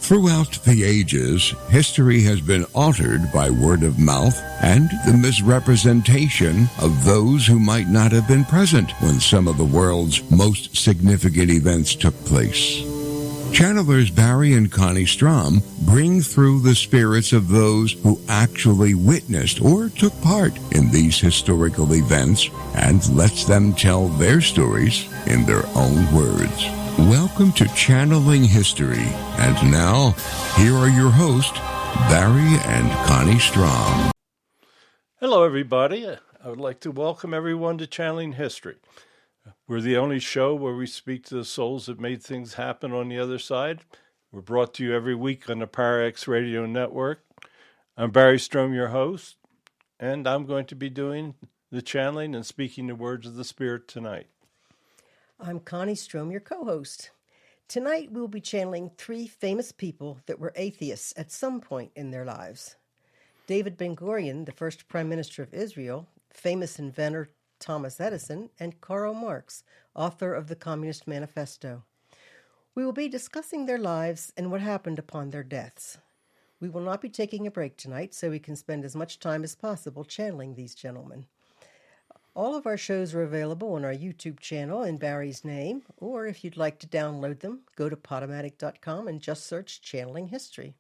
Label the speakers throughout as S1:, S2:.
S1: Throughout the ages, history has been altered by word of mouth and the misrepresentation of those who might not have been present when some of the world's most significant events took place. Channelers Barry and Connie Strohm bring through the spirits of those who actually witnessed or took part in these historical events and lets them tell their stories in their own words. Welcome to Channeling History. And now, here are your hosts, Barry and Connie Strohm.
S2: Hello, everybody. I would like to welcome everyone to Channeling History. We're the only show where we speak to the souls that made things happen on the other side. We're brought to you every week on the PowerX Radio Network. I'm Barry Strohm, your host, and I'm going to be doing the channeling and speaking the words of the Spirit tonight.
S3: I'm Connie Strohm, your co-host. Tonight we'll be channeling three famous people that were atheists at some point in their lives. David Ben-Gurion, the first Prime Minister of Israel, famous inventor Thomas Edison, and Karl Marx, author of the Communist Manifesto. We will be discussing their lives and what happened upon their deaths. We will not be taking a break tonight, so we can spend as much time as possible channeling these gentlemen. All of our shows are available on our YouTube channel in Barry's name, or if you'd like to download them, go to Podomatic.com and just search Channeling History.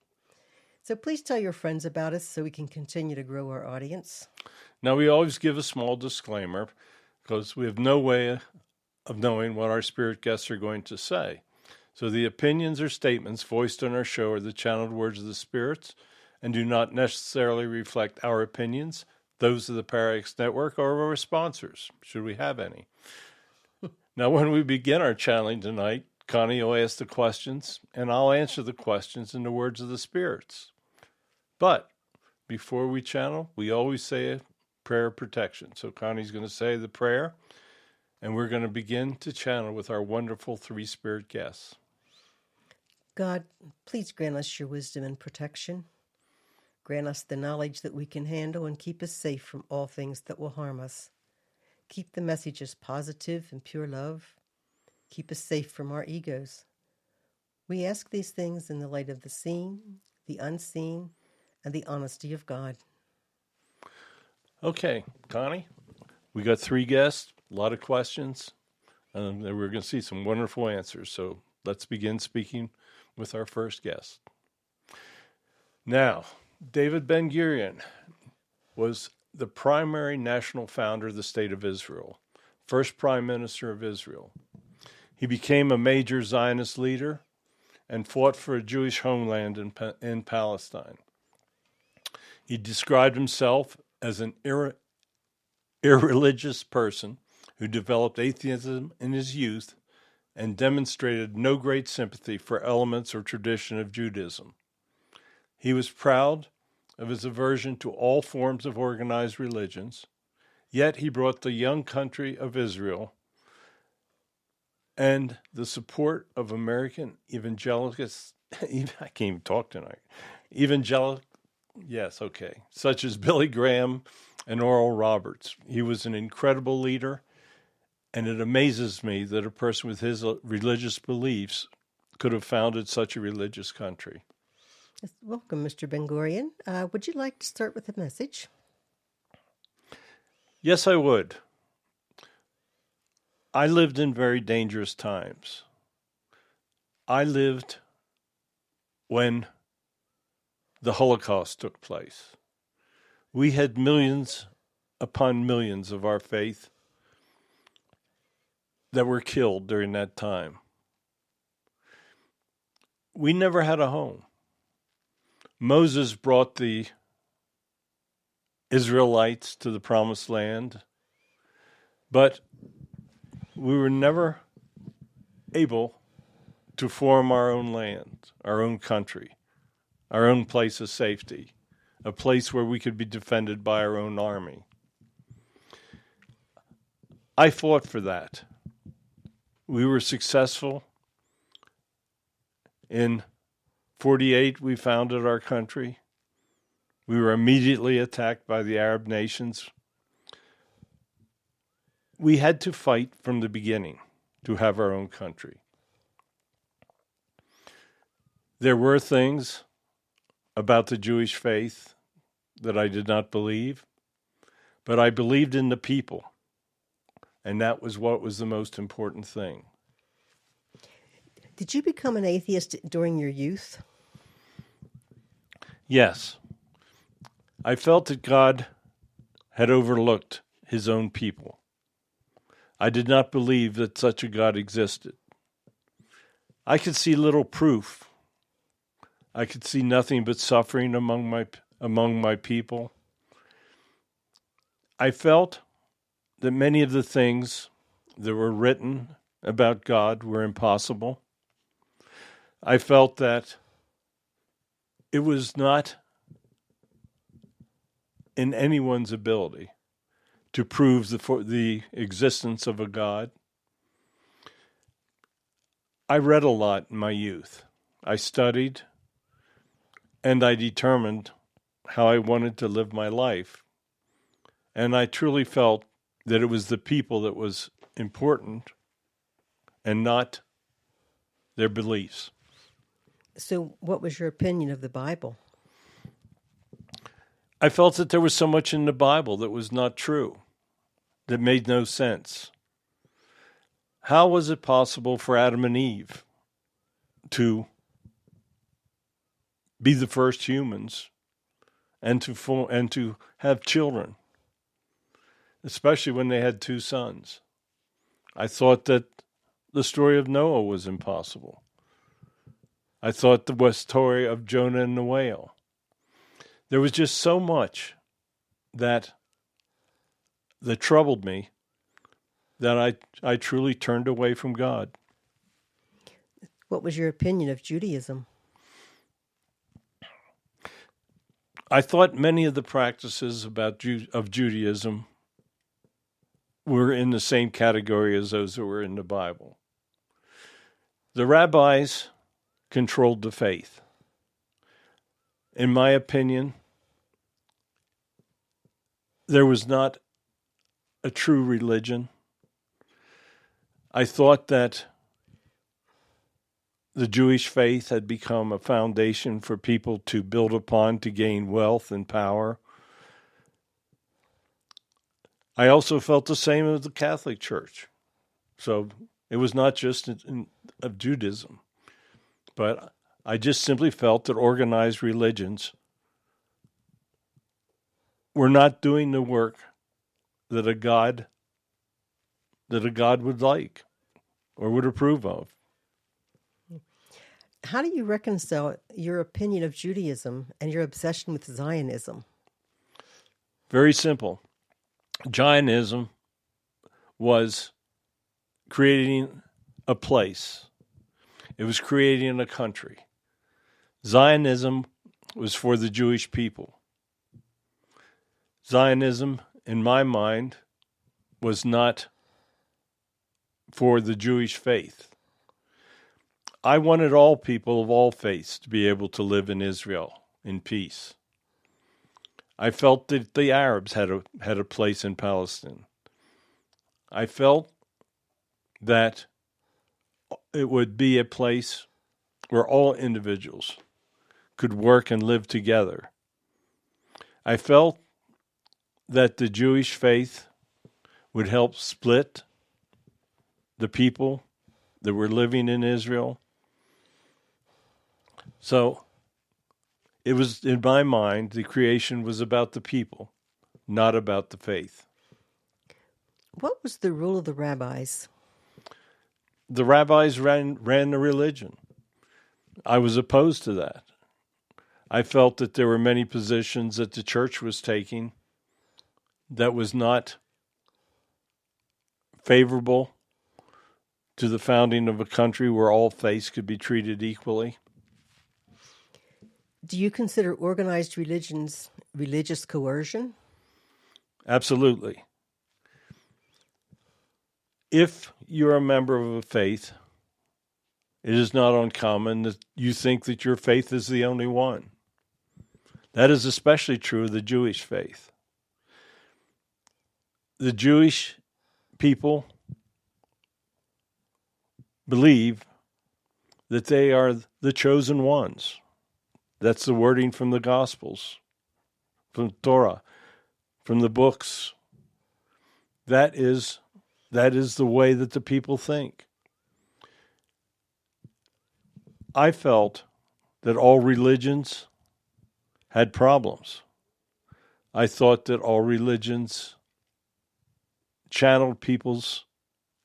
S3: So please tell your friends about us so we can continue to grow our audience.
S2: Now, we always give a small disclaimer because we have no way of knowing what our spirit guests are going to say. So the opinions or statements voiced on our show are the channeled words of the spirits and do not necessarily reflect our opinions, those of the PowerX Network, or our sponsors, should we have any. Now, when we begin our channeling tonight, Connie will ask the questions, and I'll answer the questions in the words of the spirits. But before we channel, we always say a prayer of protection. So Connie's going to say the prayer, and we're going to begin to channel with our wonderful three spirit guests.
S3: God, please grant us your wisdom and protection. Grant us the knowledge that we can handle and keep us safe from all things that will harm us. Keep the messages positive and pure love. Keep us safe from our egos. We ask these things in the light of the seen, the unseen, and the honesty of God.
S2: Okay, Connie, we got three guests, a lot of questions, and we're going to see some wonderful answers. So let's begin speaking with our first guest. Now, David Ben-Gurion was the primary national founder of the State of Israel, first Prime Minister of Israel. He became a major Zionist leader and fought for a Jewish homeland in Palestine. He described himself as an irreligious person who developed atheism in his youth and demonstrated no great sympathy for elements or tradition of Judaism. He was proud of his aversion to all forms of organized religions, yet he brought the young country of Israel and the support of American evangelicals, I can't even talk tonight, such as Billy Graham and Oral Roberts. He was an incredible leader, and it amazes me that a person with his religious beliefs could have founded such a religious country.
S3: Welcome, Mr. Ben-Gurion. Would you like to start with a message?
S2: Yes, I would. I lived in very dangerous times. I lived when the Holocaust took place. We had millions upon millions of our faith that were killed during that time. We never had a home. Moses brought the Israelites to the Promised Land, but we were never able to form our own land, our own country, our own place of safety, a place where we could be defended by our own army. I fought for that. We were successful. In 1948, we founded our country. We were immediately attacked by the Arab nations. We had to fight from the beginning to have our own country. There were things about the Jewish faith that I did not believe, but I believed in the people, and that was what was the most important thing.
S3: Did you become an atheist during your youth?
S2: Yes, I felt that God had overlooked his own people. I did not believe that such a God existed. I could see little proof. I could see nothing but suffering among my people. I felt that many of the things that were written about God were impossible. I felt that it was not in anyone's ability to prove the existence of a God. I read a lot in my youth. I studied, and I determined how I wanted to live my life. And I truly felt that it was the people that was important and not their beliefs.
S3: So, what was your opinion of the Bible?
S2: I felt that there was so much in the Bible that was not true, that made no sense. How was it possible for Adam and Eve to be the first humans and to have children, especially when they had two sons? I thought that the story of Noah was impossible. I thought the story of Jonah and the whale. There was just so much that troubled me that I truly turned away from God.
S3: What was your opinion of Judaism?
S2: I thought many of the practices of Judaism were in the same category as those that were in the Bible. The rabbis controlled the faith. In my opinion, there was not a true religion. I thought that the Jewish faith had become a foundation for people to build upon to gain wealth and power. I also felt the same as the Catholic Church. So it was not just of Judaism, but I just simply felt that organized religions were not doing the work that a God would like or would approve of.
S3: How do you reconcile your opinion of Judaism and your obsession with Zionism?
S2: Very simple. Zionism was creating a place. It was creating a country. Zionism was for the Jewish people. Zionism, in my mind, was not for the Jewish faith. I wanted all people of all faiths to be able to live in Israel in peace. I felt that the Arabs had a place in Palestine. I felt that it would be a place where all individuals could work and live together. I felt that the Jewish faith would help split the people that were living in Israel. So it was, in my mind, the creation was about the people, not about the faith.
S3: What was the rule of the rabbis?
S2: The rabbis ran the religion. I was opposed to that. I felt that there were many positions that the church was taking that was not favorable to the founding of a country where all faiths could be treated equally.
S3: Do you consider organized religions religious coercion?
S2: Absolutely. If you're a member of a faith, it is not uncommon that you think that your faith is the only one. That is especially true of the Jewish faith. The Jewish people believe that they are the chosen ones. That's the wording from the Gospels, from Torah, from the books. That is the way that the people think. I felt that all religions had problems. I thought that all religions channeled people's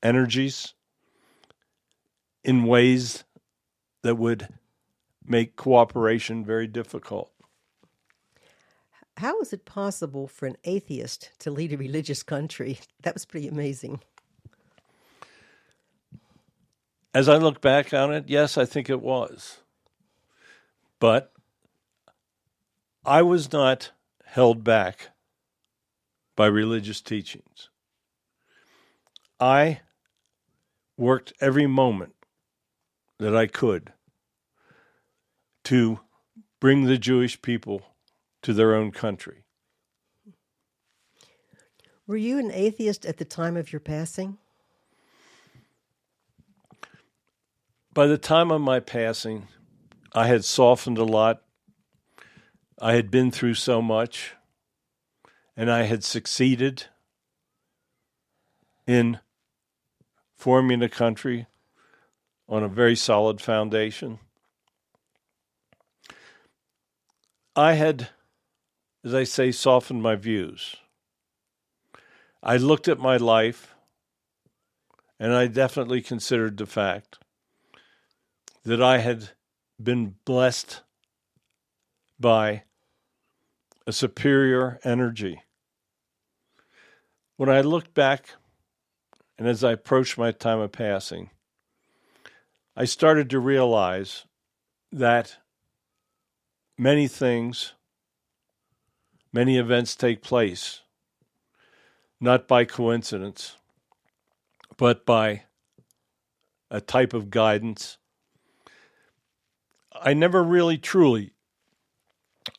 S2: energies in ways that would make cooperation very difficult.
S3: How is it possible for an atheist to lead a religious country? That was pretty amazing.
S2: As I look back on it, yes, I think it was. But I was not held back by religious teachings. I worked every moment that I could to bring the Jewish people to their own country.
S3: Were you an atheist at the time of your passing?
S2: By the time of my passing, I had softened a lot. I had been through so much, and I had succeeded in forming a country on a very solid foundation. I had, as I say, softened my views. I looked at my life, and I definitely considered the fact that I had been blessed by a superior energy. When I looked back, and as I approached my time of passing, I started to realize that many things, many events take place, not by coincidence, but by a type of guidance. I never really truly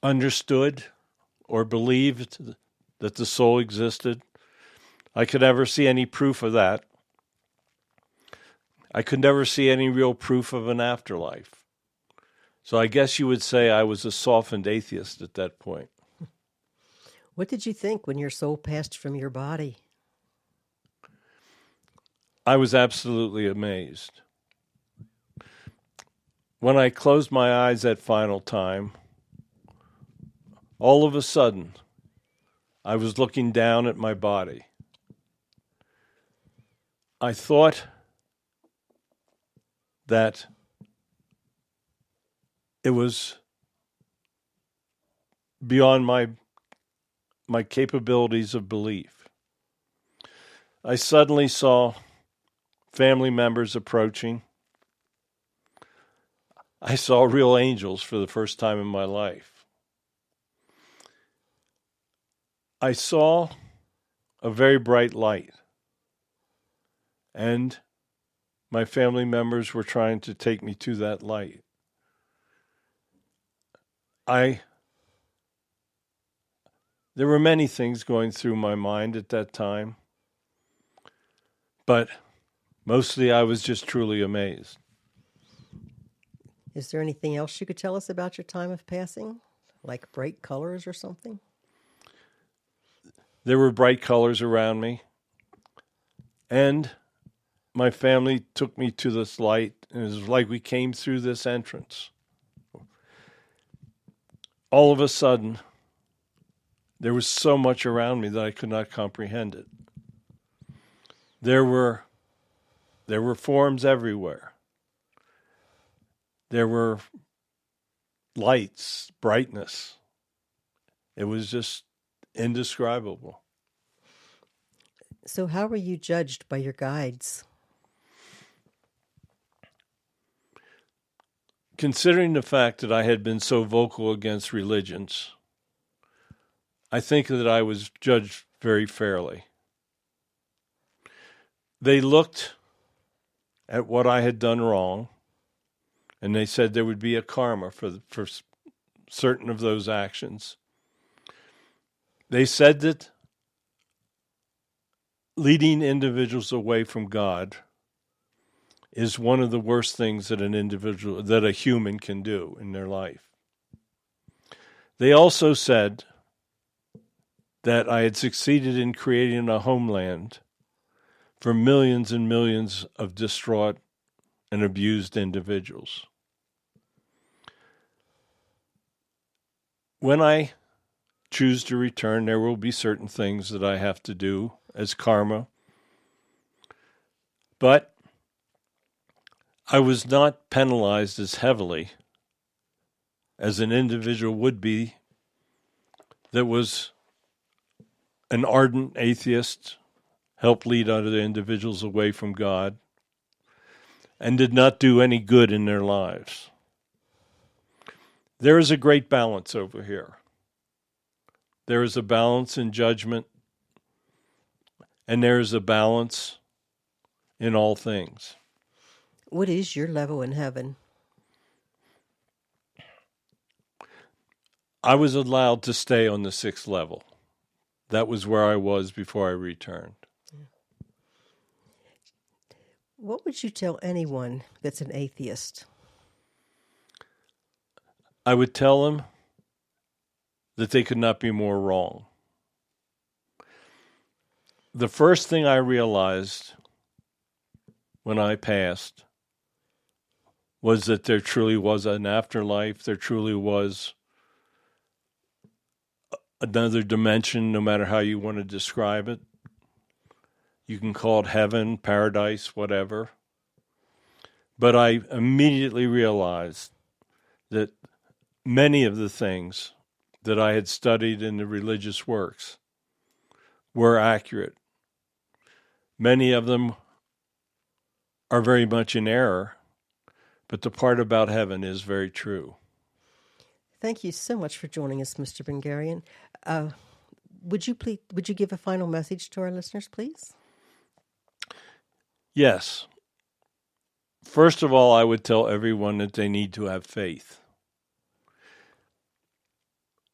S2: understood or believed that the soul existed. I could never see any proof of that. I could never see any real proof of an afterlife. So I guess you would say I was a softened atheist at that point.
S3: What did you think when your soul passed from your body?
S2: I was absolutely amazed. When I closed my eyes that final time, all of a sudden, I was looking down at my body. I thought that it was beyond my capabilities of belief. I suddenly saw family members approaching. I saw real angels for the first time in my life. I saw a very bright light, and my family members were trying to take me to that light. There were many things going through my mind at that time, but mostly I was just truly amazed.
S3: Is there anything else you could tell us about your time of passing? Like bright colors or something?
S2: There were bright colors around me, and my family took me to this light, and it was like we came through this entrance. All of a sudden, there was so much around me that I could not comprehend it. There were forms everywhere. There were lights, brightness. It was just indescribable.
S3: So how were you judged by your guides?
S2: Considering the fact that I had been so vocal against religions, I think that I was judged very fairly. They looked at what I had done wrong, and they said there would be a karma for certain of those actions. They said that leading individuals away from God is one of the worst things that a human can do in their life. They also said that I had succeeded in creating a homeland for millions and millions of distraught and abused individuals. When I choose to return, there will be certain things that I have to do as karma. But I was not penalized as heavily as an individual would be that was an ardent atheist, helped lead other individuals away from God, and did not do any good in their lives. There is a great balance over here. There is a balance in judgment, and there is a balance in all things.
S3: What is your level in heaven?
S2: I was allowed to stay on the 6th level. That was where I was before I returned.
S3: What would you tell anyone that's an atheist?
S2: I would tell them that they could not be more wrong. The first thing I realized when I passed was that there truly was an afterlife. There truly was another dimension, no matter how you want to describe it. You can call it heaven, paradise, whatever. But I immediately realized that many of the things that I had studied in the religious works were accurate. Many of them are very much in error, but the part about heaven is very true.
S3: Thank you so much for joining us, Mr. Ben-Gurion. Would you give a final message to our listeners, please?
S2: Yes. First of all, I would tell everyone that they need to have faith.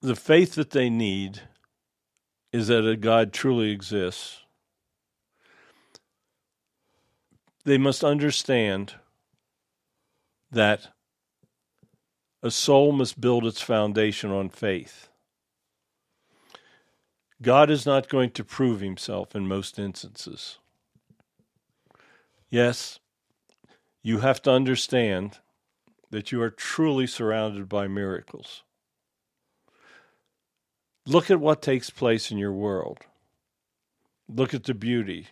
S2: The faith that they need is that a God truly exists. They must understand that a soul must build its foundation on faith. God is not going to prove himself in most instances. Yes, you have to understand that you are truly surrounded by miracles. Look at what takes place in your world. Look at the beauty.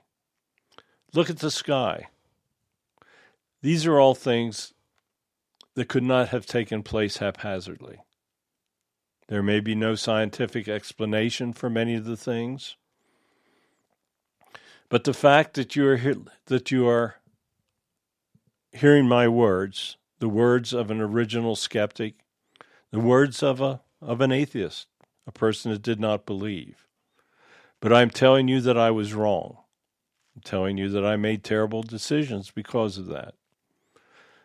S2: Look at the sky. These are all things that could not have taken place haphazardly. There may be no scientific explanation for many of the things, but the fact that you are hearing my words, the words of an original skeptic, the words of an atheist, a person that did not believe. But I'm telling you that I was wrong. I'm telling you that I made terrible decisions because of that.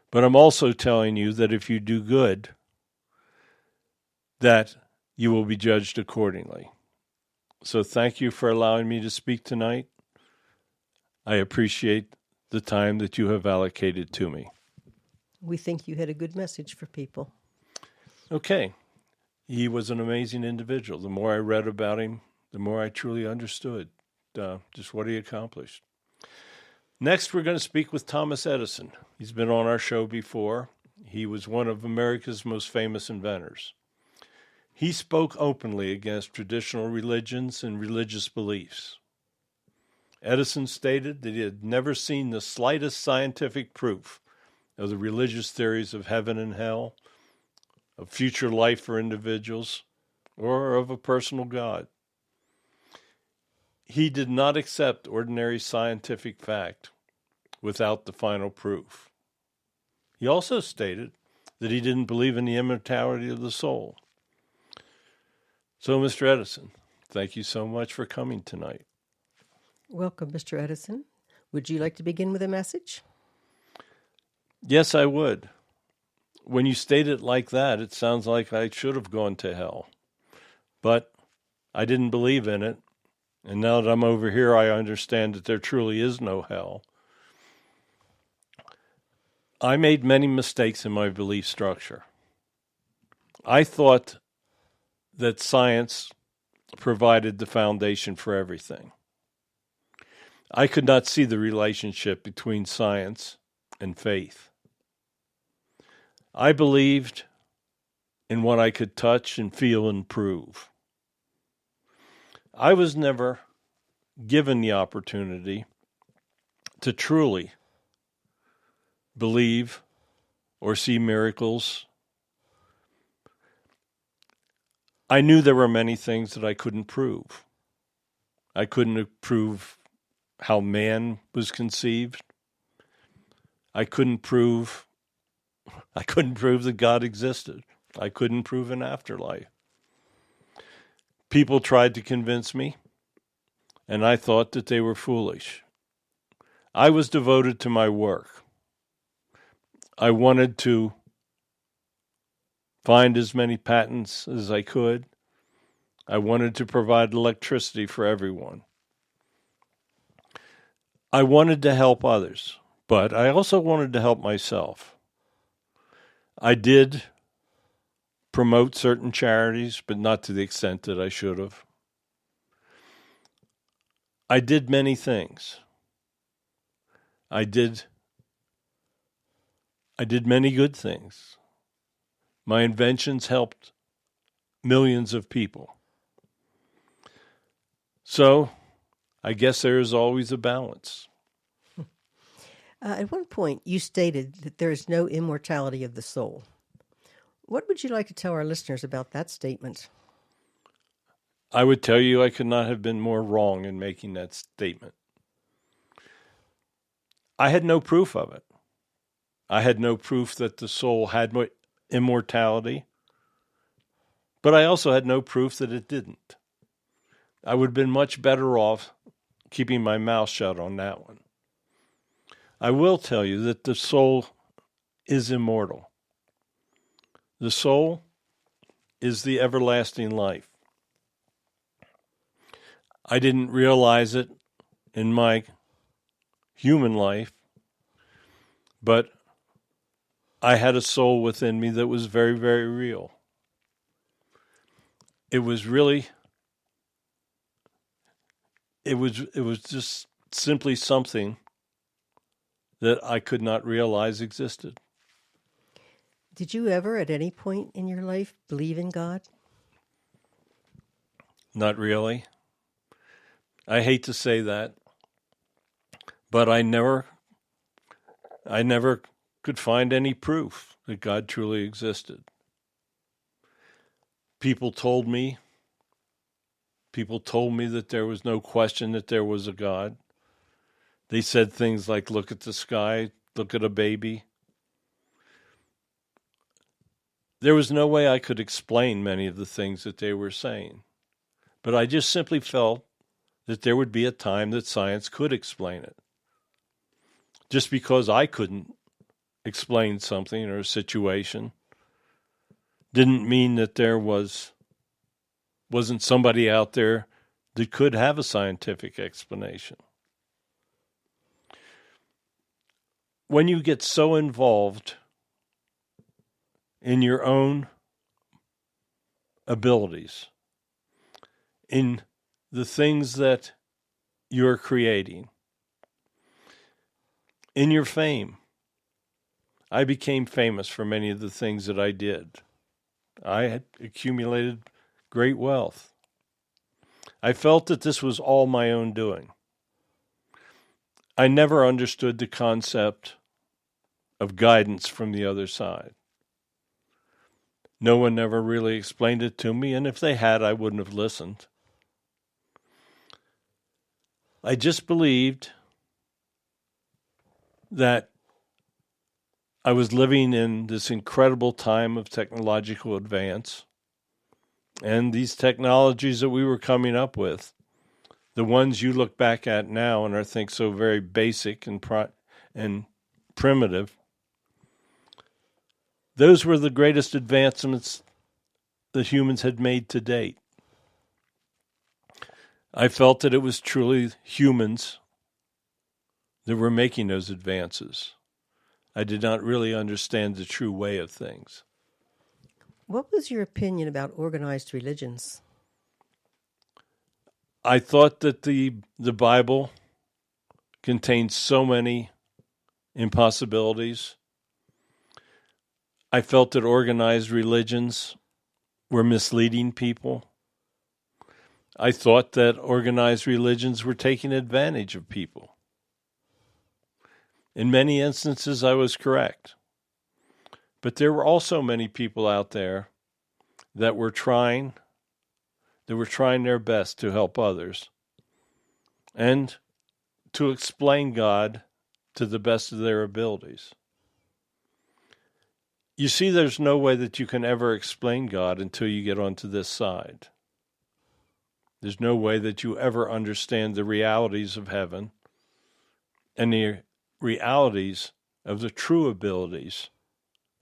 S2: But I'm also telling you that if you do good, that you will be judged accordingly. So thank you for allowing me to speak tonight. I appreciate the time that you have allocated to me.
S3: We think you had a good message for people.
S2: Okay. He was an amazing individual. The more I read about him, the more I truly understood just what he accomplished. Next, we're going to speak with Thomas Edison. He's been on our show before. He was one of America's most famous inventors. He spoke openly against traditional religions and religious beliefs. Edison stated that he had never seen the slightest scientific proof of the religious theories of heaven and hell, of future life for individuals, or of a personal God. He did not accept ordinary scientific fact without the final proof. He also stated that he didn't believe in the immortality of the soul. So, Mr. Edison, thank you so much for coming tonight.
S3: Welcome, Mr. Edison. Would you like to begin with a message?
S2: Yes, I would. When you state it like that, it sounds like I should have gone to hell. But I didn't believe in it. And now that I'm over here, I understand that there truly is no hell. I made many mistakes in my belief structure. I thought that science provided the foundation for everything. I could not see the relationship between science and faith. I believed in what I could touch and feel and prove. I was never given the opportunity to truly believe or see miracles. I knew there were many things that I couldn't prove. I couldn't prove how man was conceived. I couldn't prove that God existed. I couldn't prove an afterlife. People tried to convince me, and I thought that they were foolish. I was devoted to my work. I wanted to find as many patents as I could. I wanted to provide electricity for everyone. I wanted to help others, but I also wanted to help myself. I did promote certain charities, but not to the extent that I should have. I did many things. I did many good things. My inventions helped millions of people. So, I guess there is always a balance.
S3: At one point, you stated that there is no immortality of the soul. What would you like to tell our listeners about that statement?
S2: I would tell you I could not have been more wrong in making that statement. I had no proof of it. I had no proof that the soul had immortality, but I also had no proof that it didn't. I would have been much better off keeping my mouth shut on that one. I will tell you that the soul is immortal. The soul is the everlasting life. I didn't realize it in my human life, but I had a soul within me that was very, very real. It was just simply something that I could not realize existed.
S3: Did you ever, at any point in your life, believe in God?
S2: Not really. I hate to say that, but I never could find any proof that God truly existed. People told me that there was no question that there was a God. They said things like, look at the sky, look at a baby. There was no way I could explain many of the things that they were saying. But I just simply felt that there would be a time that science could explain it. Just because I couldn't explain something or a situation didn't mean that there wasn't somebody out there that could have a scientific explanation. When you get so involved in your own abilities, in the things that you're creating, in your fame, I became famous for many of the things that I did. I had accumulated great wealth. I felt that this was all my own doing. I never understood the concept of guidance from the other side. No one ever really explained it to me, and if they had, I wouldn't have listened. I just believed that I was living in this incredible time of technological advance, and these technologies that we were coming up with, the ones you look back at now and think so very basic and primitive, those were the greatest advancements that humans had made to date. I felt that it was truly humans that were making those advances. I did not really understand the true way of things.
S3: What was your opinion about organized religions?
S2: I thought that the Bible contains so many impossibilities. I felt that organized religions were misleading people. I thought that organized religions were taking advantage of people. In many instances, I was correct. But there were also many people out there that were trying their best to help others and to explain God to the best of their abilities. You see, there's no way that you can ever explain God until you get onto this side. There's no way that you ever understand the realities of heaven and the realities of the true abilities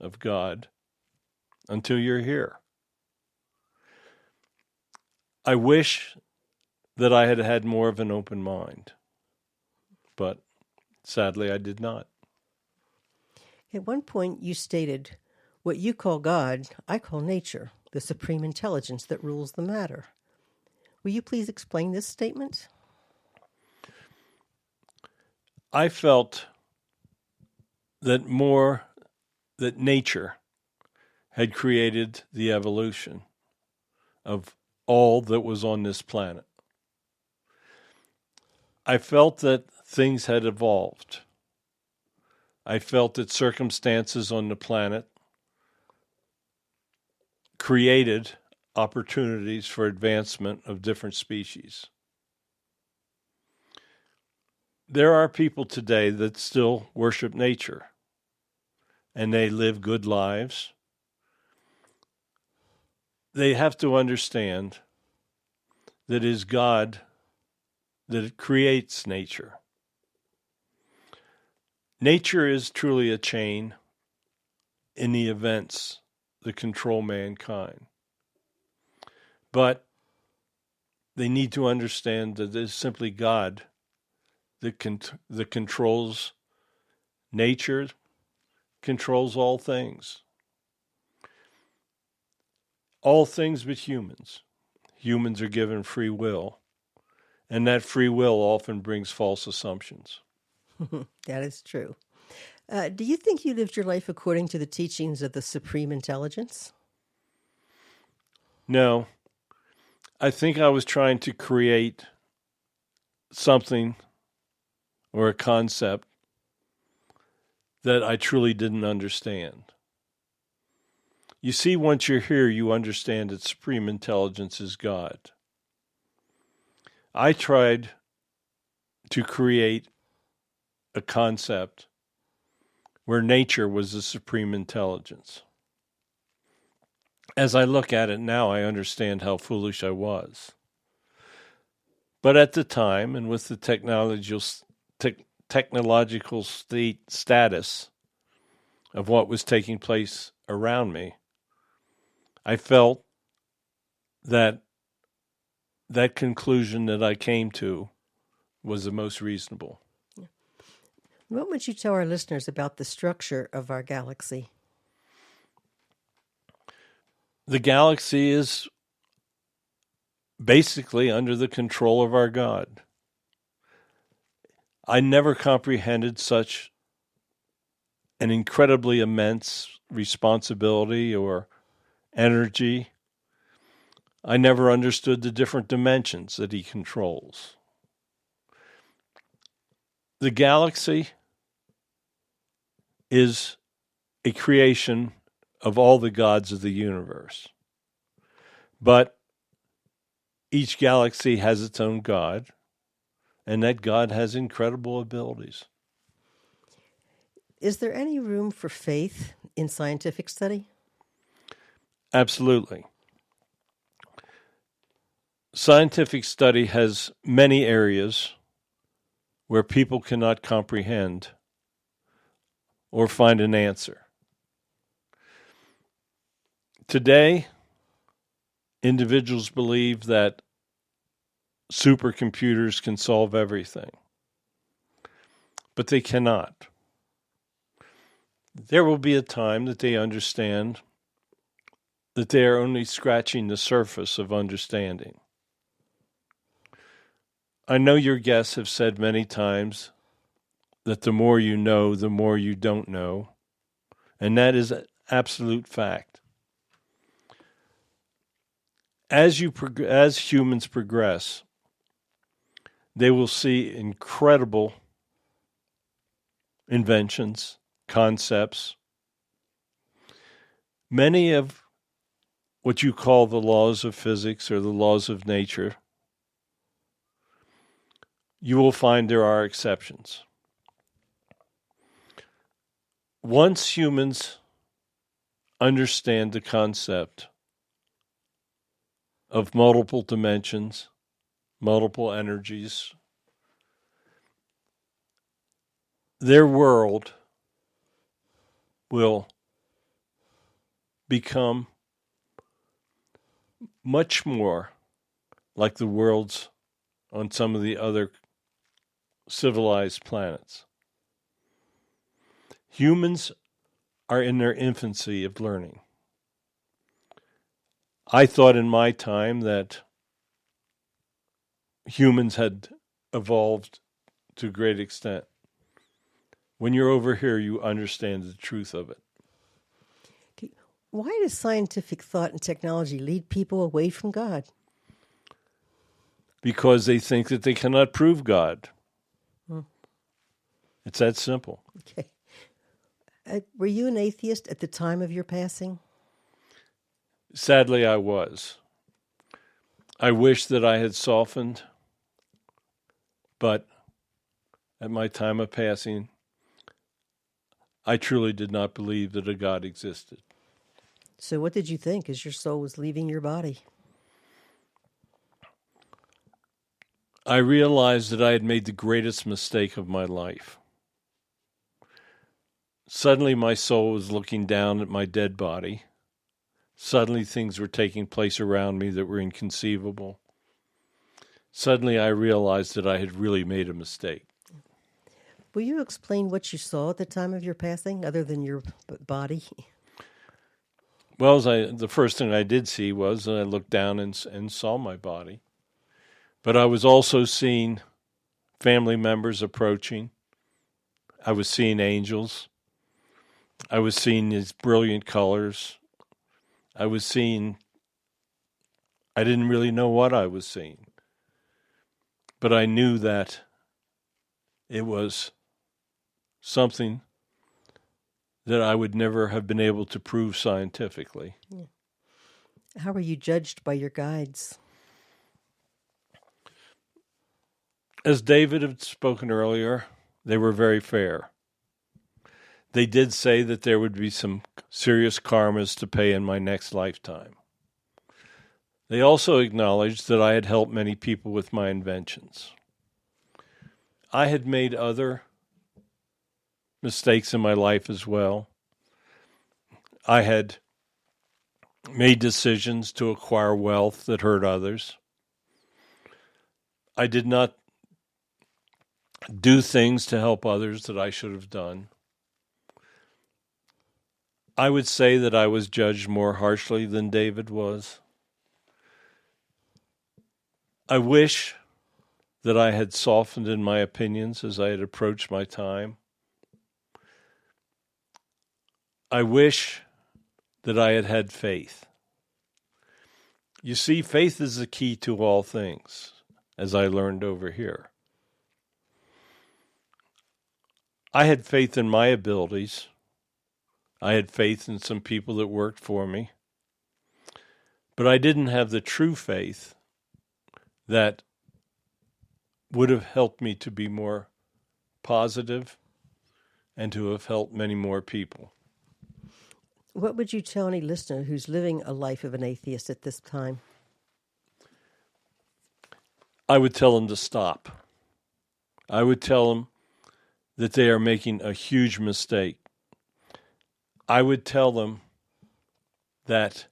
S2: of God until you're here. I wish that I had had more of an open mind, but sadly I did not.
S3: At one point, you stated, "What you call God, I call nature, the supreme intelligence that rules the matter." Will you please explain this statement?
S2: I felt that nature had created the evolution of all that was on this planet. I felt that things had evolved. I felt that circumstances on the planet created opportunities for advancement of different species. There are people today that still worship nature, and they live good lives. They have to understand that it is God that creates nature. Nature is truly a chain in the events that control mankind. But they need to understand that it is simply God that controls nature, controls all things. All things but humans. Humans are given free will, and that free will often brings false assumptions.
S3: That is true. Do you think you lived your life according to the teachings of the supreme intelligence?
S2: No, I think I was trying to create something or a concept that I truly didn't understand. You see, once you're here, you understand that supreme intelligence is God. I tried to create a concept where nature was the supreme intelligence. As I look at it now, I understand how foolish I was. But at the time, and with the technological status of what was taking place around me, I felt that conclusion that I came to was the most reasonable.
S3: What would you tell our listeners about the structure of our galaxy?
S2: The galaxy is basically under the control of our God. I never comprehended such an incredibly immense responsibility or energy. I never understood the different dimensions that he controls. The galaxy is a creation of all the gods of the universe. But each galaxy has its own god, and that God has incredible abilities.
S3: Is there any room for faith in scientific study?
S2: Absolutely. Scientific study has many areas where people cannot comprehend or find an answer. Today, individuals believe that supercomputers can solve everything, but they cannot. there will be a time that they understand that they are only scratching the surface of understanding. I know your guests have said many times that the more you know, the more you don't know, and that is an absolute fact. As humans progress, they will see incredible inventions, concepts. Many of what you call the laws of physics or the laws of nature, you will find there are exceptions. Once humans understand the concept of multiple dimensions, multiple energies, their world will become much more like the worlds on some of the other civilized planets. Humans are in their infancy of learning. I thought in my time that humans had evolved to a great extent. When you're over here, you understand the truth of it.
S3: Why does scientific thought and technology lead people away from God?
S2: Because they think that they cannot prove God. It's that simple.
S3: Okay. Were you an atheist at the time of your passing?
S2: Sadly, I was. I wish that I had softened, but at my time of passing, I truly did not believe that a God existed.
S3: So what did you think as your soul was leaving your body?
S2: I realized that I had made the greatest mistake of my life. Suddenly, my soul was looking down at my dead body. Suddenly, things were taking place around me that were inconceivable. Suddenly, I realized that I had really made a mistake.
S3: Will you explain what you saw at the time of your passing, other than your body?
S2: Well, the first thing I did see was I looked down and saw my body. But I was also seeing family members approaching. I was seeing angels. I was seeing these brilliant colors. I didn't really know what I was seeing. But I knew that it was something that I would never have been able to prove scientifically.
S3: Yeah. How were you judged by your guides?
S2: As David had spoken earlier, they were very fair. They did say that there would be some serious karmas to pay in my next lifetime. They also acknowledged that I had helped many people with my inventions. I had made other mistakes in my life as well. I had made decisions to acquire wealth that hurt others. I did not do things to help others that I should have done. I would say that I was judged more harshly than David was. I wish that I had softened in my opinions as I had approached my time. I wish that I had had faith. You see, faith is the key to all things, as I learned over here. I had faith in my abilities. I had faith in some people that worked for me. But I didn't have the true faith that would have helped me to be more positive and to have helped many more people.
S3: What would you tell any listener who's living a life of an atheist at this time?
S2: I would tell them to stop. I would tell them that they are making a huge mistake. I would tell them that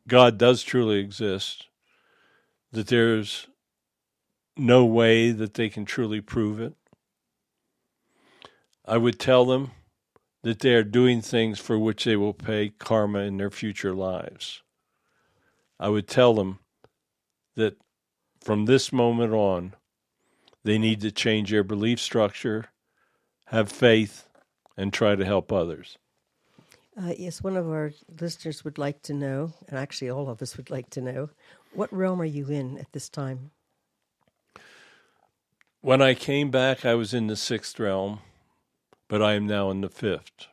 S2: God does truly exist, that there's no way that they can truly prove it. I would tell them that they are doing things for which they will pay karma in their future lives. I would tell them that from this moment on, they need to change their belief structure, have faith, and try to help others.
S3: Yes, one of our listeners would like to know, and actually all of us would like to know, what realm are you in at this time?
S2: When I came back, I was in the 6th realm, but I am now in the 5th.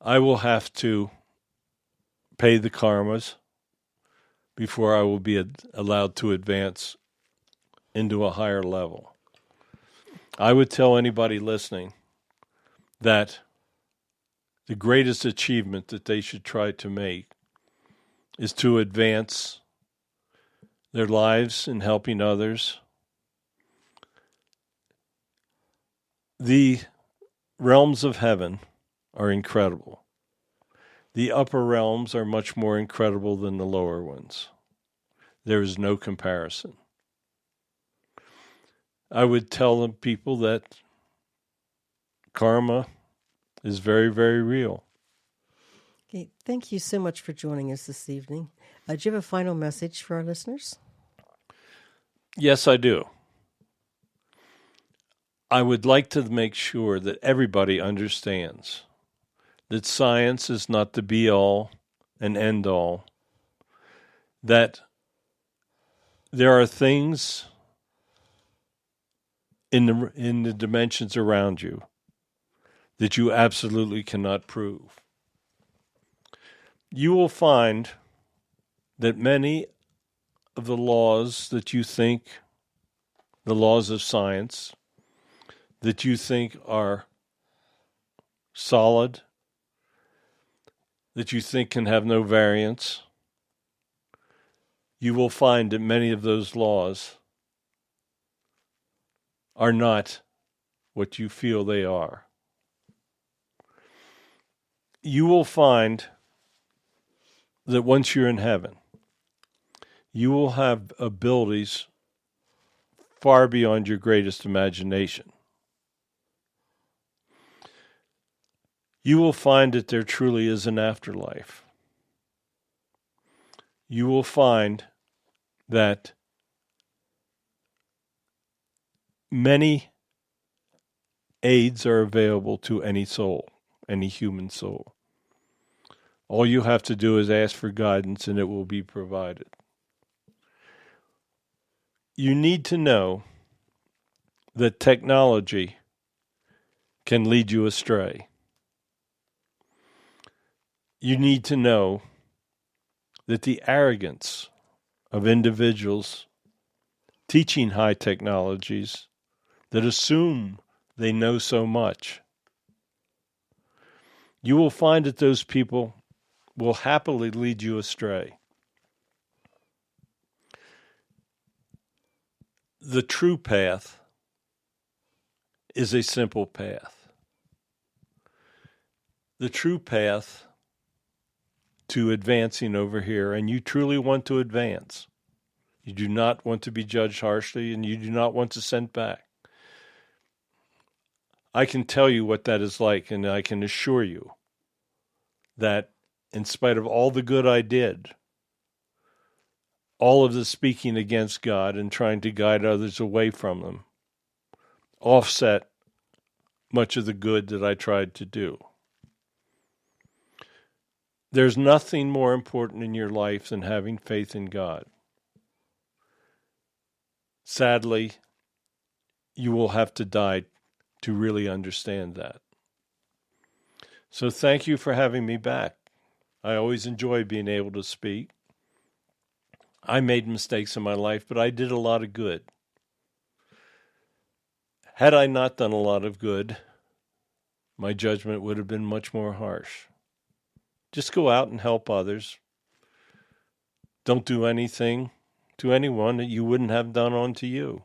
S2: I will have to pay the karmas before I will be allowed to advance into a higher level. I would tell anybody listening that the greatest achievement that they should try to make is to advance their lives in helping others. The realms of heaven are incredible. The upper realms are much more incredible than the lower ones. There is no comparison. I would tell the people that karma is very, very real.
S3: Okay, thank you so much for joining us this evening. Do you have a final message for our listeners?
S2: Yes, I do. I would like to make sure that everybody understands that science is not the be-all and end-all, that there are things in the dimensions around you that you absolutely cannot prove. You will find that many of the laws that you think, the laws of science, that you think are solid, that you think can have no variance, you will find that many of those laws are not what you feel they are. You will find that once you're in heaven, you will have abilities far beyond your greatest imagination. You will find that there truly is an afterlife. You will find that many aids are available to any soul, any human soul. All you have to do is ask for guidance and it will be provided. You need to know that technology can lead you astray. You need to know that the arrogance of individuals teaching high technologies that assume they know so much, you will find that those people will happily lead you astray. The true path is a simple path. The true path to advancing over here, and you truly want to advance. You do not want to be judged harshly, and you do not want to send back. I can tell you what that is like, and I can assure you that in spite of all the good I did, all of the speaking against God and trying to guide others away from them, offset much of the good that I tried to do. There's nothing more important in your life than having faith in God. Sadly, you will have to die to really understand that. So thank you for having me back. I always enjoy being able to speak. I made mistakes in my life, but I did a lot of good. Had I not done a lot of good, my judgment would have been much more harsh. Just go out and help others. Don't do anything to anyone that you wouldn't have done unto you.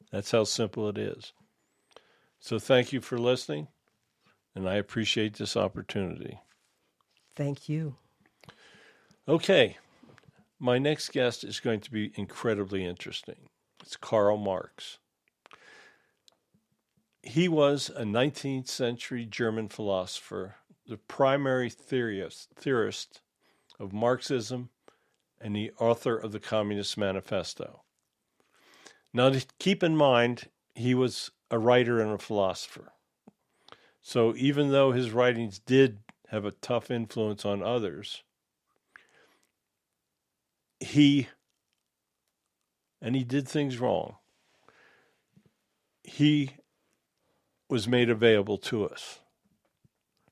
S2: That's how simple it is. So thank you for listening, and I appreciate this opportunity.
S3: Thank you.
S2: Okay, my next guest is going to be incredibly interesting. It's Karl Marx. He was a 19th century German philosopher, the primary theorist of Marxism, and the author of the Communist Manifesto. Now, keep in mind, he was a writer and a philosopher. So even though his writings did have a tough influence on others, he did things wrong. He was made available to us.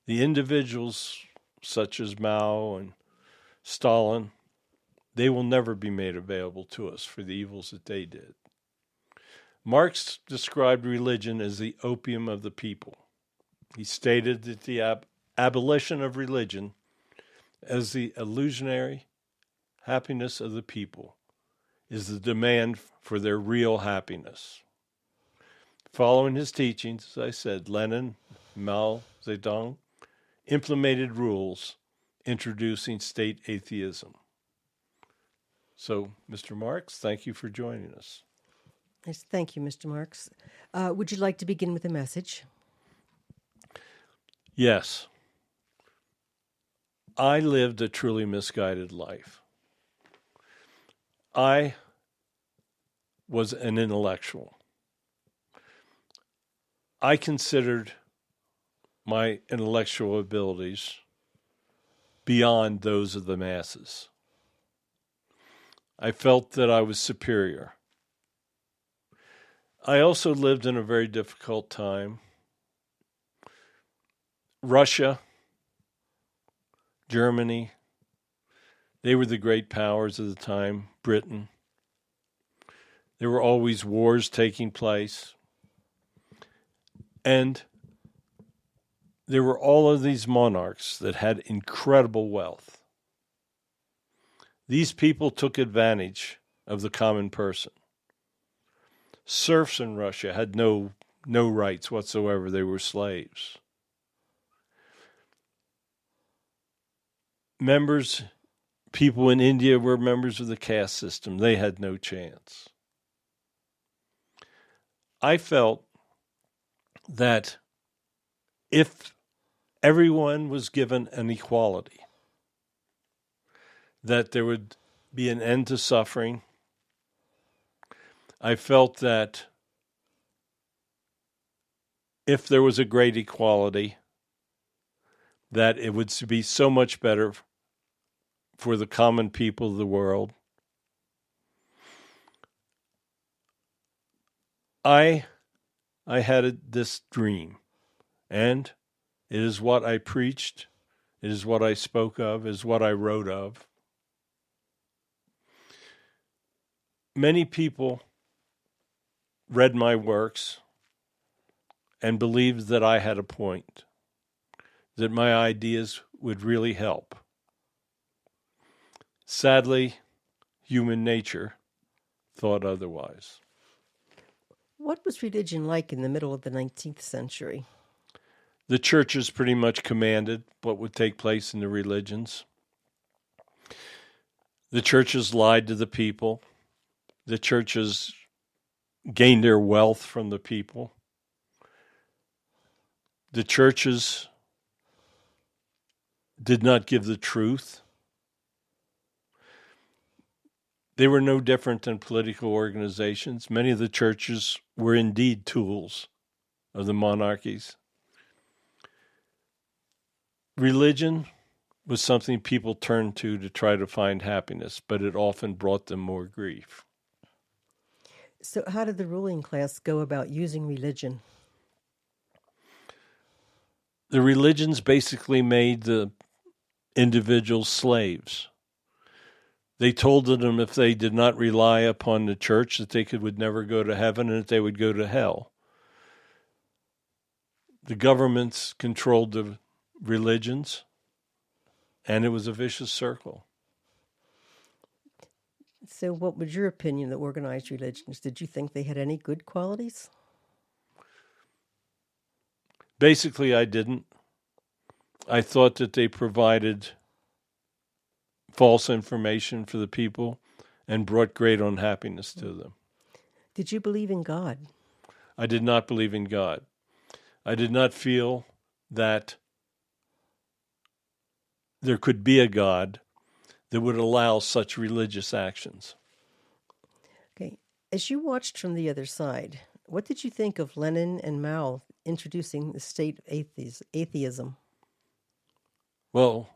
S2: The individuals such as Mao and Stalin, they will never be made available to us for the evils that they did. Marx described religion as the opium of the people. He stated that the abolition of religion as the illusionary happiness of the people is the demand for their real happiness. Following his teachings, as I said, Lenin, Mao Zedong implemented rules introducing state atheism. So, Mr. Marx, thank you for joining us.
S3: Yes, thank you, Mr. Marx. Would you like to begin with a message?
S2: Yes. I lived a truly misguided life. I was an intellectual. I considered my intellectual abilities beyond those of the masses. I felt that I was superior. I also lived in a very difficult time. Russia, Germany, they were the great powers of the time, Britain. There were always wars taking place. And there were all of these monarchs that had incredible wealth. These people took advantage of the common person. Serfs in Russia had no rights whatsoever. They were slaves. People in India were members of the caste system. They had no chance. I felt that if everyone was given an equality, that there would be an end to suffering. I felt that if there was a great equality, that it would be so much better for the common people of the world. I had this dream, and it is what I preached, it is what I spoke of, it is what I wrote of. Many people read my works and believed that I had a point, that my ideas would really help. Sadly, human nature thought otherwise.
S3: What was religion like in the middle of the 19th century?
S2: The churches pretty much commanded what would take place in the religions. The churches lied to the people. The churches gained their wealth from the people. The churches did not give the truth. They were no different than political organizations. Many of the churches were indeed tools of the monarchies. Religion was something people turned to try to find happiness, but it often brought them more grief.
S3: So how did the ruling class go about using religion?
S2: The religions basically made the individuals slaves. They told them if they did not rely upon the church that they would never go to heaven and that they would go to hell. The governments controlled the religions, and it was a vicious circle.
S3: So what was your opinion of organized religions? Did you think they had any good qualities?
S2: Basically, I didn't. I thought that they provided false information for the people and brought great unhappiness to them.
S3: Did you believe in God?
S2: I did not believe in God. I did not feel that there could be a God that would allow such religious actions.
S3: Okay. As you watched from the other side, what did you think of Lenin and Mao introducing the state of atheism?
S2: Well,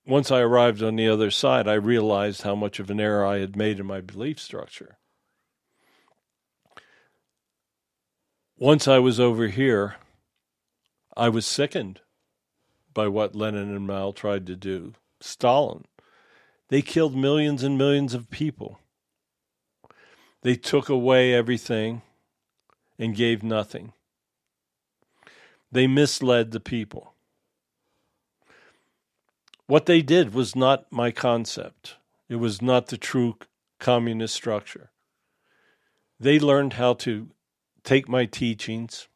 S2: once I arrived on the other side, I realized how much of an error I had made in my belief structure. Once I was over here, I was sickened by what Lenin and Mao tried to do. Stalin. They killed millions and millions of people. They took away everything and gave nothing. They misled the people. What they did was not my concept. It was not the true communist structure. They learned how to take my teachings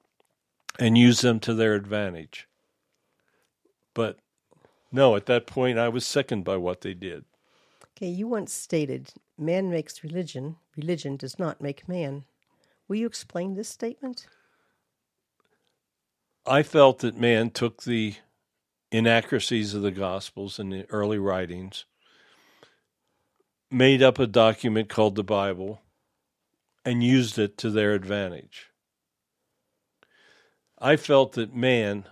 S2: and use them to their advantage. But no, at that point, I was sickened by what they did.
S3: Okay, you once stated, man makes religion, religion does not make man. Will you explain this statement?
S2: I felt that man took the inaccuracies of the Gospels and the early writings, made up a document called the Bible, and used it to their advantage. I felt that man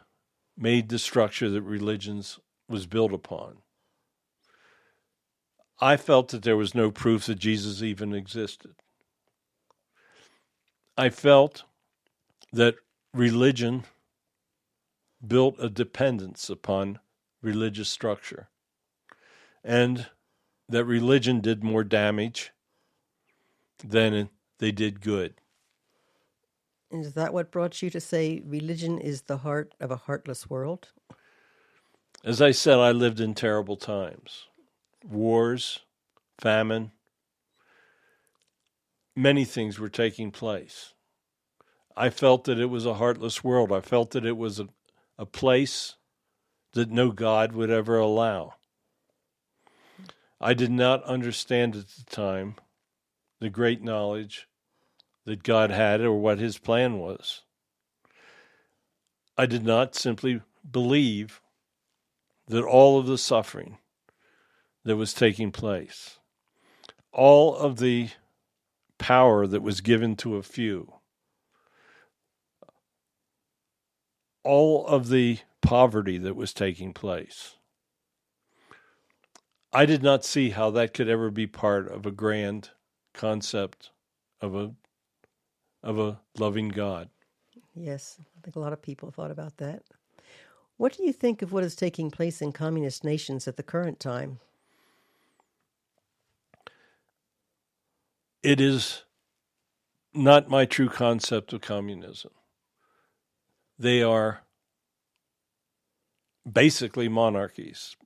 S2: made the structure that religions was built upon. I felt that there was no proof that Jesus even existed. I felt that religion built a dependence upon religious structure, and that religion did more damage than they did good.
S3: And is that what brought you to say religion is the heart of a heartless world?
S2: As I said, I lived in terrible times. Wars, famine, many things were taking place. I felt that it was a heartless world. I felt that it was a place that no God would ever allow. I did not understand at the time the great knowledge that God had or what his plan was. I did not simply believe that all of the suffering that was taking place, all of the power that was given to a few, all of the poverty that was taking place, I did not see how that could ever be part of a grand concept of a loving God.
S3: Yes, I think a lot of people thought about that. What do you think of what is taking place in communist nations at the current time?
S2: It is not my true concept of communism. They are basically monarchies.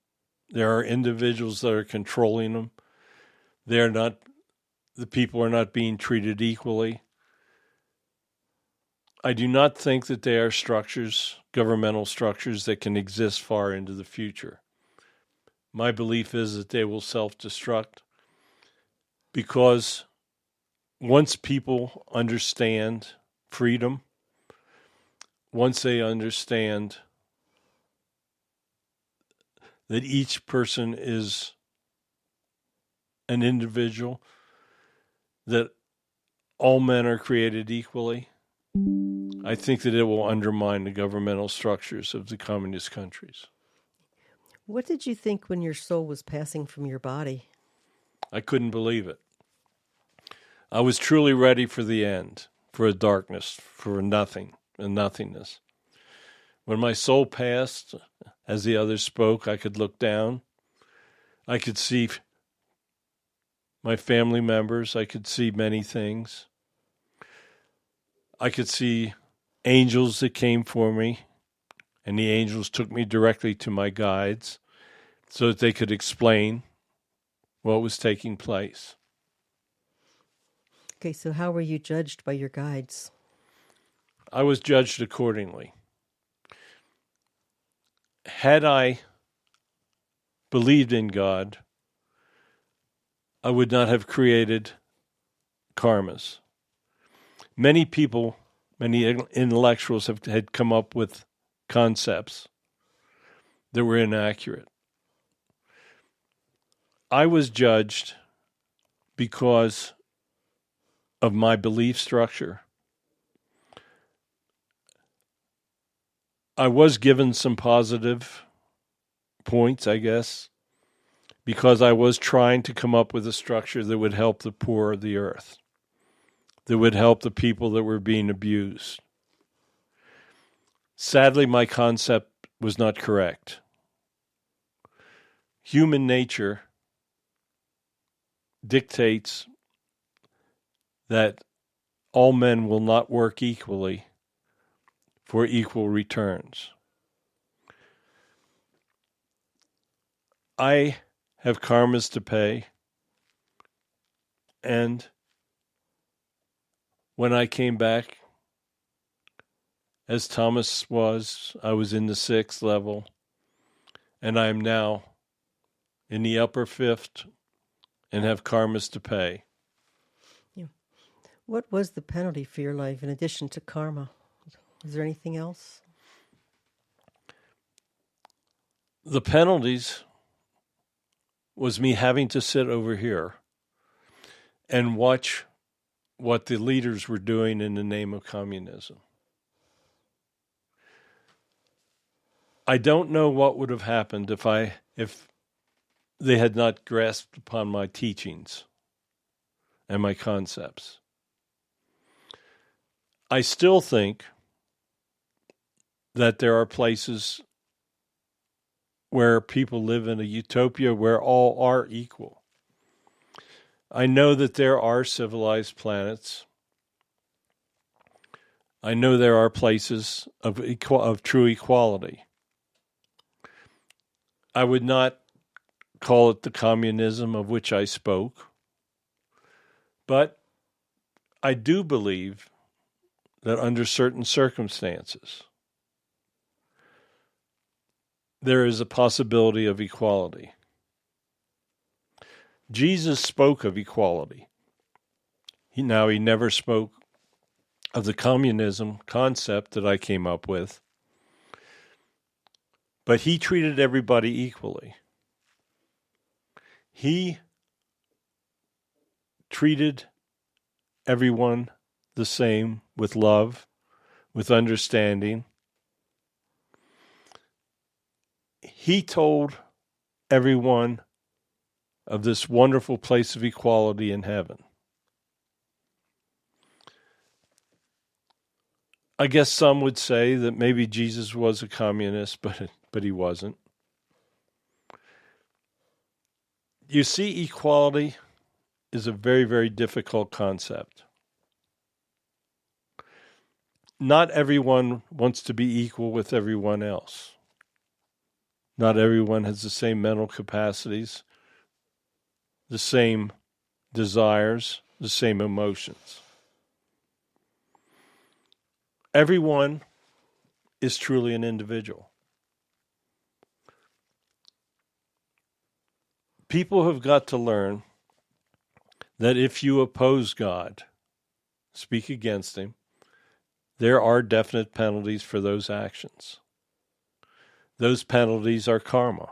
S2: There are individuals that are controlling them. The people are not being treated equally. I do not think that they are structures, governmental structures, that can exist far into the future. My belief is that they will self-destruct because once people understand freedom, once they understand that each person is an individual, that all men are created equally, I think that it will undermine the governmental structures of the communist countries.
S3: What did you think when your soul was passing from your body?
S2: I couldn't believe it. I was truly ready for the end, for a darkness, for a nothing, a nothingness. When my soul passed, as the others spoke, I could look down. I could see my family members. I could see many things. I could see angels that came for me, and the angels took me directly to my guides so that they could explain what was taking place.
S3: Okay, so how were you judged by your guides?
S2: I was judged accordingly. Had I believed in God, I would not have created karmas. Many people many intellectuals had come up with concepts that were inaccurate. I was judged because of my belief structure. I was given some positive points, I guess, because I was trying to come up with a structure that would help the poor of the earth, that would help the people that were being abused. Sadly, my concept was not correct. Human nature dictates that all men will not work equally for equal returns. I have karmas to pay, and when I came back, as Thomas was, I was in the 6th level, and I am now in the upper 5th and have karmas to pay.
S3: Yeah. What was the penalty for your life in addition to karma? Is there anything else?
S2: The penalties was me having to sit over here and watch what the leaders were doing in the name of communism. I don't know what would have happened if they had not grasped upon my teachings and my concepts. I still think that there are places where people live in a utopia where all are equal. I know that there are civilized planets. I know there are places of true equality. I would not call it the communism of which I spoke, but I do believe that under certain circumstances, there is a possibility of equality. Jesus spoke of equality. He never spoke of the communism concept that I came up with, but he treated everybody equally. He treated everyone the same, with love, with understanding. He told everyone of this wonderful place of equality in heaven. I guess some would say that maybe Jesus was a communist, but he wasn't. You see, equality is a very, very difficult concept. Not everyone wants to be equal with everyone else. Not everyone has the same mental capacities, the same desires, the same emotions. Everyone is truly an individual. People have got to learn that if you oppose God, speak against him, there are definite penalties for those actions. Those penalties are karma.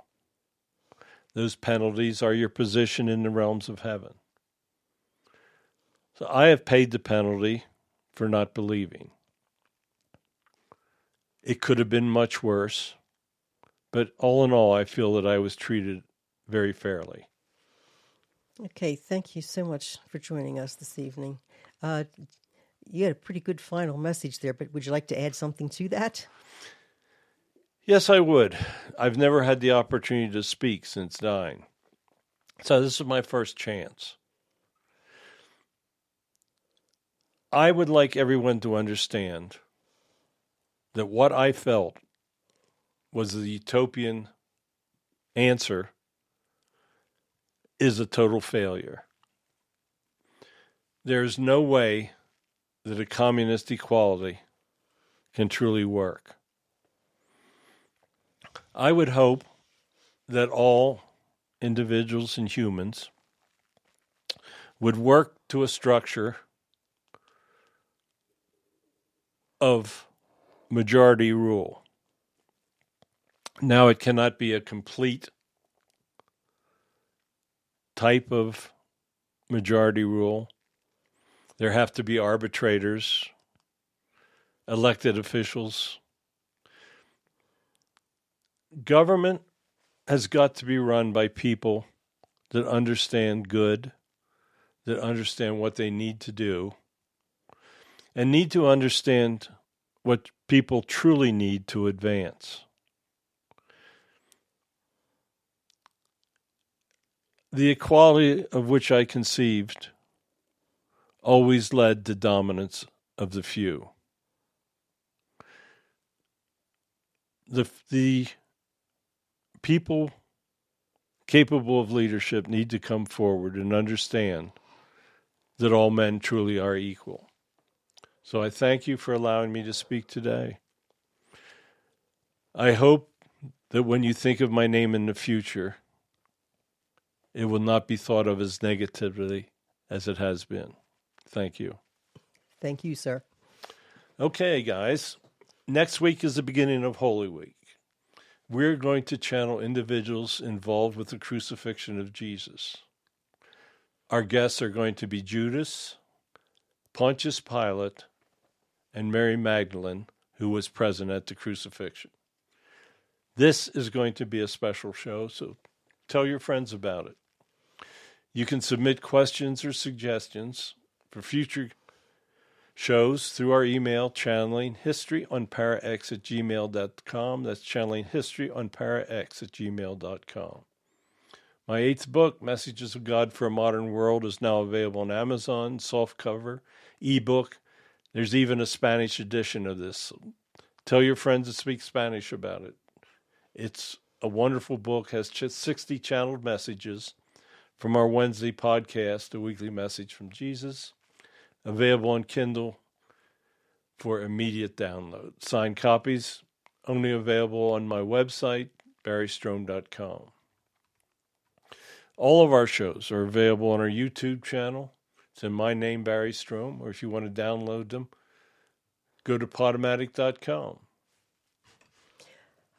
S2: Those penalties are your position in the realms of heaven. So I have paid the penalty for not believing. It could have been much worse, but all in all, I feel that I was treated very fairly.
S3: Okay, thank you so much for joining us this evening. You had a pretty good final message there, but would you like to add something to that?
S2: Yes, I would. I've never had the opportunity to speak since dying. So this is my first chance. I would like everyone to understand that what I felt was the utopian answer is a total failure. There is no way that a communist equality can truly work. I would hope that all individuals and humans would work to a structure of majority rule. Now, it cannot be a complete type of majority rule. There have to be arbitrators, elected officials. Government has got to be run by people that understand good, that understand what they need to do, and need to understand what people truly need to advance. The equality of which I conceived always led to dominance of the few. The people capable of leadership need to come forward and understand that all men truly are equal. So I thank you for allowing me to speak today. I hope that when you think of my name in the future, it will not be thought of as negatively as it has been. Thank you.
S3: Thank you, sir.
S2: Okay, guys. Next week is the beginning of Holy Week. We're going to channel individuals involved with the crucifixion of Jesus. Our guests are going to be Judas, Pontius Pilate, and Mary Magdalene, who was present at the crucifixion. This is going to be a special show, so tell your friends about it. You can submit questions or suggestions for future shows through our email, channelinghistoryonparax@gmail.com. That's channelinghistoryonparax@gmail.com. My 8th book, Messages of God for a Modern World, is now available on Amazon, softcover, ebook. There's even a Spanish edition of this. Tell your friends that speak Spanish about it. It's a wonderful book, has 60 channeled messages from our Wednesday podcast, A Weekly Message from Jesus, available on Kindle for immediate download. Signed copies only available on my website, barrystrohm.com. All of our shows are available on our YouTube channel. It's in my name, Barry Strohm, or if you want to download them, go to podomatic.com.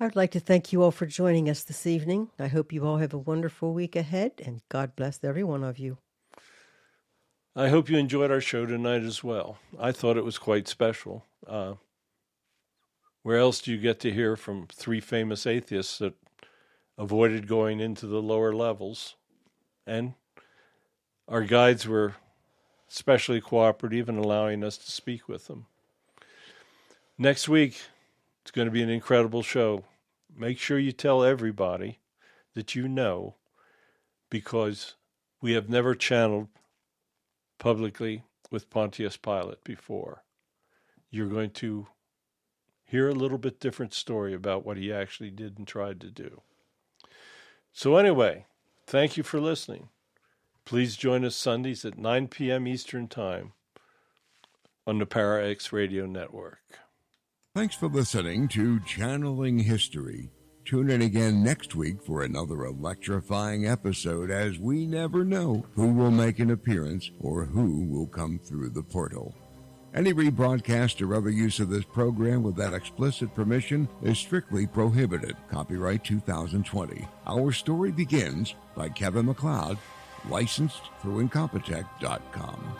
S3: I'd like to thank you all for joining us this evening. I hope you all have a wonderful week ahead, and God bless every one of you.
S2: I hope you enjoyed our show tonight as well. I thought it was quite special. Where else do you get to hear from 3 famous atheists that avoided going into the lower levels? And our guides were especially cooperative in allowing us to speak with them. Next week, it's going to be an incredible show. Make sure you tell everybody that you know, because we have never channeled publicly with Pontius Pilate before. You're going to hear a little bit different story about what he actually did and tried to do. So anyway, thank you for listening. Please join us Sundays at 9 p.m. Eastern Time on the ParaX Radio Network.
S1: Thanks for listening to Channeling History. Tune in again next week for another electrifying episode, as we never know who will make an appearance or who will come through the portal. Any rebroadcast or other use of this program without explicit permission is strictly prohibited. Copyright 2020. Our Story Begins by Kevin MacLeod, licensed through Incompetech.com.